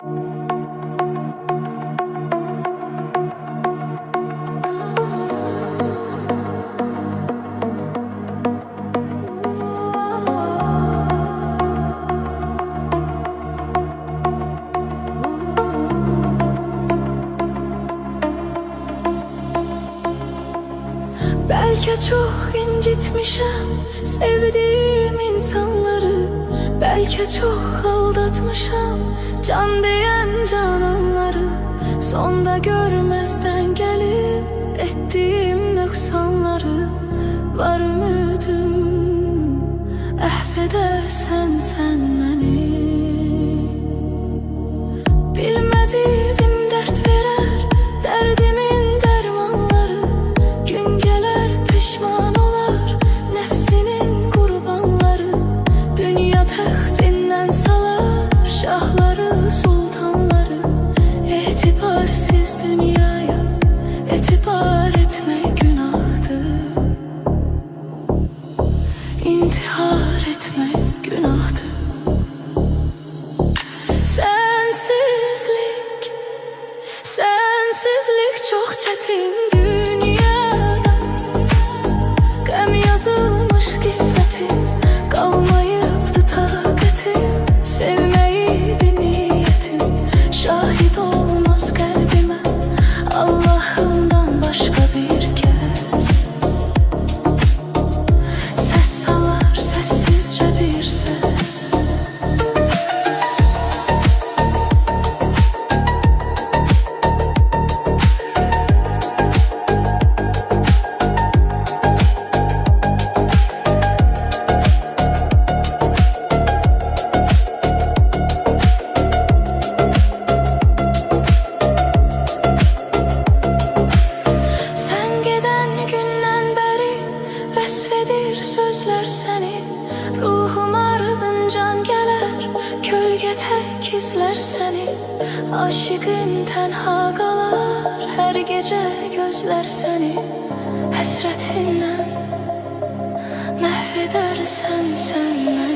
Belki çok incitmişim sevdiğim insanları, belki çok aldatmışım can diyen cananları. Sonda görmezden gelip ettiğim noksanları, var ümidim affedersen sen beni. Bilmez idim dert verer derdimin dermanları, gün gelir pişman olar nefsinin kurbanları. Dünya taxtinden salar şahları sultanları, etibarsiz dünyaya etibar etmek günahtır. İntihar etmek günahtır. Sensizlik çok çetin dünyada, qəm yazılmış qismətim, qalmayıbdı taqətim. Sevməyidi niyyətim, şahid olmaz qəlbimə Allahımdan başqa bir kəs. Səs salar səssizcə bir səs. Vəsfedir sözlər səni, ruhum ardıncan gələr, kölgə tək izlər səni. Aşıqım tənha qalar, hər gecə gözlər səni. Həsrətindən məhv edərsən sən məni.